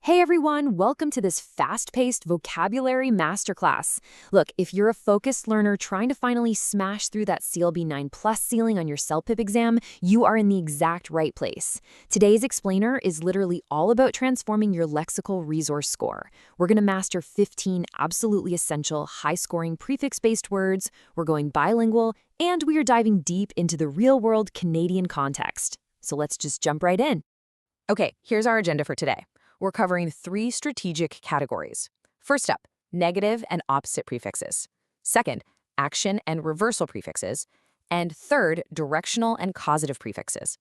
Hey everyone, welcome to this fast-paced vocabulary masterclass. Look, if you're a focused learner trying to finally smash through that CLB 9 plus ceiling on your CELPIP exam, you are in the exact right place. Today's explainer is literally all about transforming your lexical resource score. We're going to master 15 absolutely essential high-scoring prefix-based words, we're going bilingual, and we are diving deep into the real-world Canadian context. So let's just jump right in. Okay, here's our agenda for today. We're covering 3 strategic categories. First up, negative and opposite prefixes. Second, action and reversal prefixes. And third, directional and causative prefixes.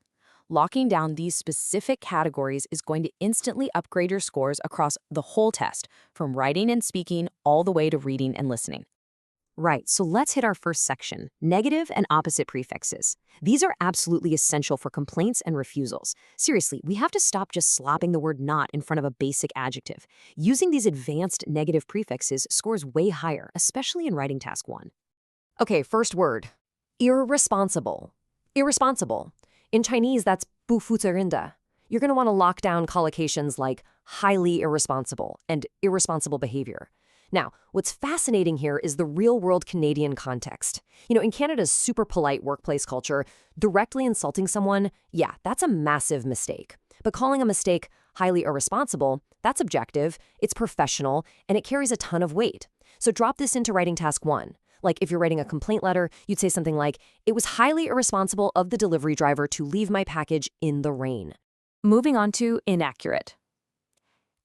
Locking down these specific categories is going to instantly upgrade your scores across the whole test, from writing and speaking all the way to reading and listening. Right, so let's hit our first section, negative and opposite prefixes. These are absolutely essential for complaints and refusals. Seriously, we have to stop just slapping the word not in front of a basic adjective. Using these advanced negative prefixes scores way higher, especially in writing task 1. Okay, first word, irresponsible. Irresponsible. In Chinese, that's 不负责任的. You're going to want to lock down collocations like highly irresponsible and irresponsible behavior. Now, what's fascinating here is the real-world Canadian context. In Canada's super polite workplace culture, directly insulting someone, yeah, that's a massive mistake. But calling a mistake highly irresponsible, that's objective, it's professional, and it carries a ton of weight. So drop this into writing task 1. Like if you're writing a complaint letter, you'd say something like, "It was highly irresponsible of the delivery driver to leave my package in the rain." Moving on to inaccurate.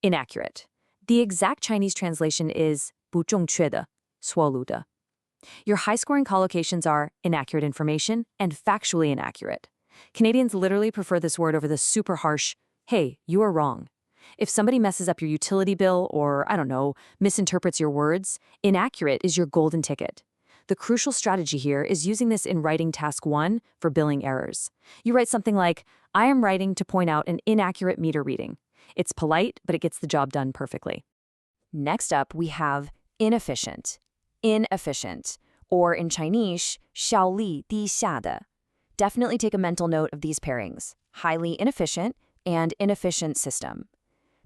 Inaccurate. The exact Chinese translation is 不正确的, 错误的. Your high-scoring collocations are inaccurate information and factually inaccurate. Canadians literally prefer this word over the super harsh, hey, you are wrong. If somebody messes up your utility bill or, I don't know, misinterprets your words, inaccurate is your golden ticket. The crucial strategy here is using this in writing task 1 for billing errors. You write something like, I am writing to point out an inaccurate meter reading. It's polite, but it gets the job done perfectly. Next up, we have inefficient. Inefficient, or in Chinese, 效率低下的. Definitely take a mental note of these pairings, highly inefficient and inefficient system.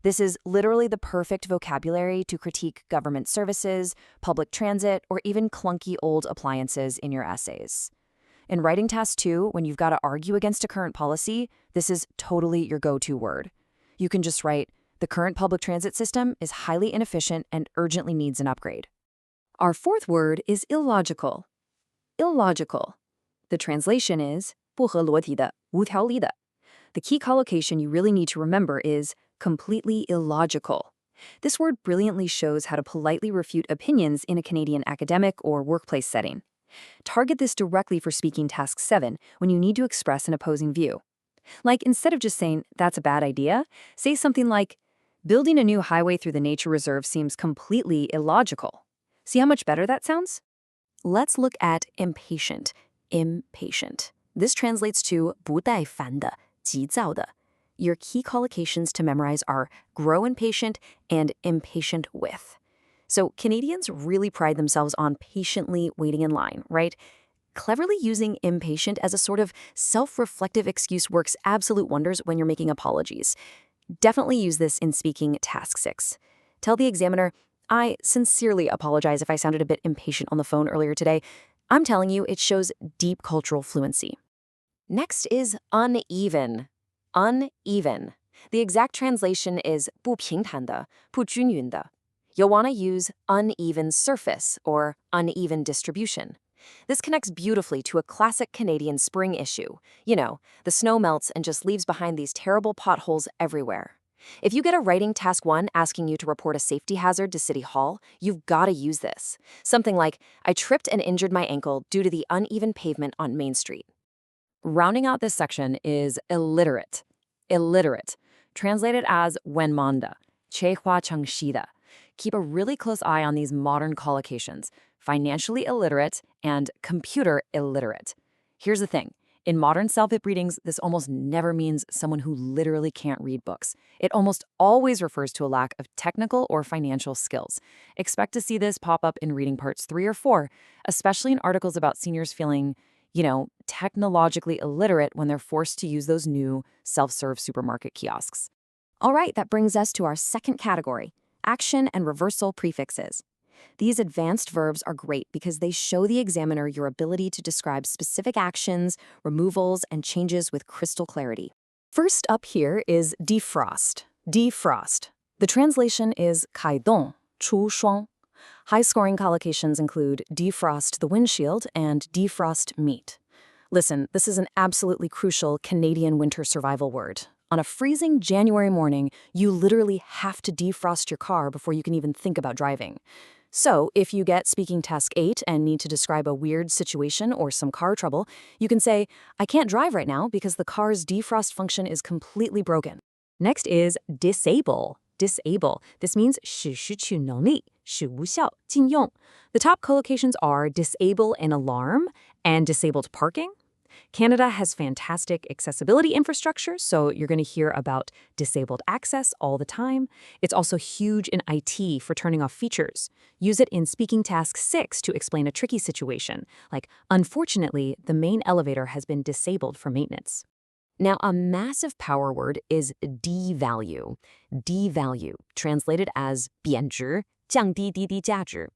This is literally the perfect vocabulary to critique government services, public transit, or even clunky old appliances in your essays. In writing task 2, when you've got to argue against a current policy, this is totally your go-to word. You can just write, the current public transit system is highly inefficient and urgently needs an upgrade. Our fourth word is illogical. Illogical. The translation is 不合逻辑的,无条理的. The key collocation you really need to remember is completely illogical. This word brilliantly shows how to politely refute opinions in a Canadian academic or workplace setting. Target this directly for speaking task 7 when you need to express an opposing view. Like, instead of just saying, that's a bad idea, say something like, building a new highway through the nature reserve seems completely illogical. See how much better that sounds? Let's look at impatient. Impatient. This translates to 不耐烦的,急躁的. Your key collocations to memorize are grow impatient and impatient with. So Canadians really pride themselves on patiently waiting in line, right? Cleverly using impatient as a sort of self-reflective excuse works absolute wonders when you're making apologies. Definitely use this in speaking task 6. Tell the examiner, I sincerely apologize if I sounded a bit impatient on the phone earlier today. I'm telling you, it shows deep cultural fluency. Next is uneven. Uneven. The exact translation is 不平坦的,不均匀的. You'll want to use uneven surface or uneven distribution. This connects beautifully to a classic Canadian spring issue. The snow melts and just leaves behind these terrible potholes everywhere. If you get a writing task 1 asking you to report a safety hazard to City Hall, you've got to use this. Something like, I tripped and injured my ankle due to the uneven pavement on Main Street. Rounding out this section is illiterate. Illiterate. Translated as 文盲的,缺乏常识的. Keep a really close eye on these modern collocations, financially illiterate and computer illiterate. Here's the thing. In modern CELPIP readings, this almost never means someone who literally can't read books. It almost always refers to a lack of technical or financial skills. Expect to see this pop up in reading parts 3 or 4, especially in articles about seniors feeling, technologically illiterate when they're forced to use those new self-serve supermarket kiosks. All right, that brings us to our second category, action and reversal prefixes. These advanced verbs are great because they show the examiner your ability to describe specific actions, removals, and changes with crystal clarity. First up here is defrost. Defrost. The translation is 开动,出霜. High-scoring collocations include defrost the windshield and defrost meat. Listen, this is an absolutely crucial Canadian winter survival word. On a freezing January morning, you literally have to defrost your car before you can even think about driving. So, if you get speaking task 8 and need to describe a weird situation or some car trouble, you can say, I can't drive right now because the car's defrost function is completely broken. Next is disable. Disable. This means 使失去能力,使无效,禁用. The top collocations are disable an alarm and disabled parking. Canada has fantastic accessibility infrastructure, so you're going to hear about disabled access all the time. It's also huge in IT for turning off features. Use it in Speaking Task 6 to explain a tricky situation, like, unfortunately, the main elevator has been disabled for maintenance. Now, a massive power word is devalue. Devalue, translated as 贬值,降低低低价值.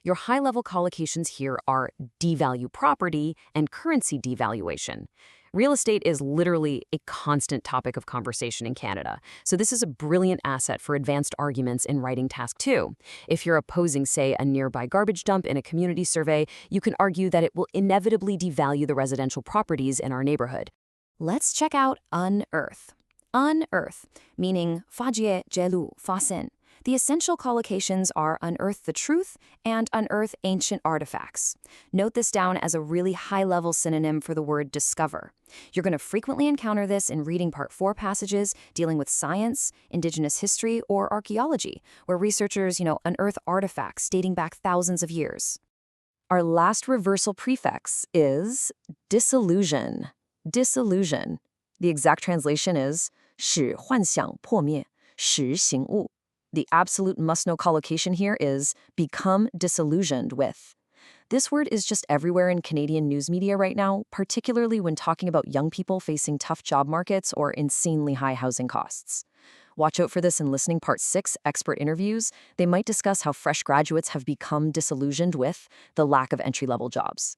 Your high-level collocations here are devalue property and currency devaluation. Real estate is literally a constant topic of conversation in Canada, so this is a brilliant asset for advanced arguments in writing task 2. If you're opposing, say, a nearby garbage dump in a community survey, you can argue that it will inevitably devalue the residential properties in our neighborhood. Let's check out unearth. Unearth, meaning 发掘,揭露,发现. The essential collocations are unearth the truth and unearth ancient artifacts. Note this down as a really high-level synonym for the word discover. You're going to frequently encounter this in reading Part 4 passages dealing with science, indigenous history, or archaeology, where researchers, unearth artifacts dating back thousands of years. Our last reversal prefix is disillusion. Disillusion. The exact translation is 使幻想破灭,使醒悟. The absolute must-know collocation here is become disillusioned with. This word is just everywhere in Canadian news media right now, particularly when talking about young people facing tough job markets or insanely high housing costs. Watch out for this in listening Part 6 expert interviews. They might discuss how fresh graduates have become disillusioned with the lack of entry-level jobs.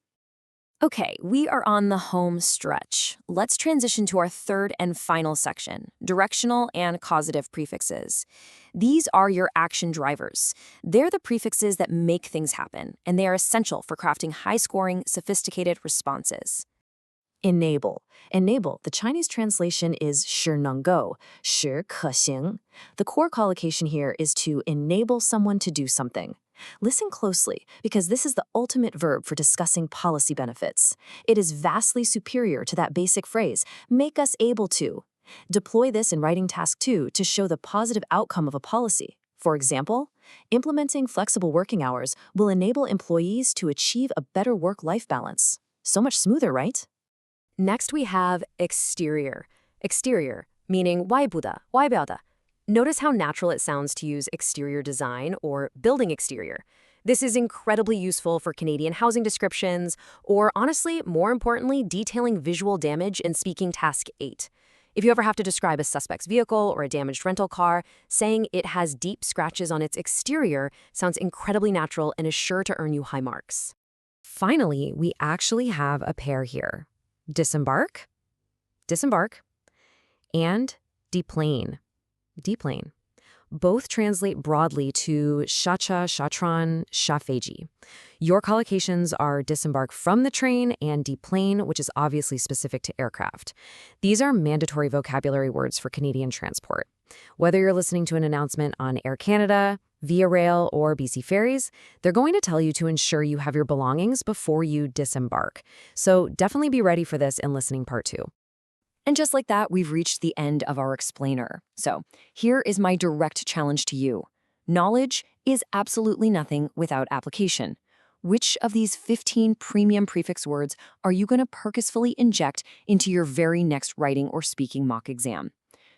Okay, we are on the home stretch. Let's transition to our third and final section, directional and causative prefixes. These are your action drivers. They're the prefixes that make things happen, and they are essential for crafting high-scoring, sophisticated responses. Enable. Enable, the Chinese translation is 使能够,使可行. The core collocation here is to enable someone to do something. Listen closely, because this is the ultimate verb for discussing policy benefits. It is vastly superior to that basic phrase, make us able to. Deploy this in writing task 2 to show the positive outcome of a policy. For example, implementing flexible working hours will enable employees to achieve a better work-life balance. So much smoother, right? Next we have exterior. Exterior, meaning 外部的,外表的. Notice how natural it sounds to use exterior design or building exterior. This is incredibly useful for Canadian housing descriptions, or honestly, more importantly, detailing visual damage in Speaking Task 8. If you ever have to describe a suspect's vehicle or a damaged rental car, saying it has deep scratches on its exterior sounds incredibly natural and is sure to earn you high marks. Finally, we actually have a pair here. Disembark, disembark, and deplane. Deplane. Both translate broadly to shacha, shatran, shafeji. Your collocations are disembark from the train and deplane, which is obviously specific to aircraft. These are mandatory vocabulary words for Canadian transport. Whether you're listening to an announcement on Air Canada, Via Rail, or BC Ferries, they're going to tell you to ensure you have your belongings before you disembark. So definitely be ready for this in listening part 2. And just like that, we've reached the end of our explainer. So here is my direct challenge to you. Knowledge is absolutely nothing without application. Which of these 15 premium prefix words are you going to purposefully inject into your very next writing or speaking mock exam?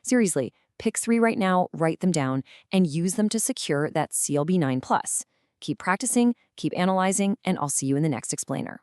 Seriously, pick 3 right now, write them down, and use them to secure that CLB 9+. Keep practicing, keep analyzing, and I'll see you in the next explainer.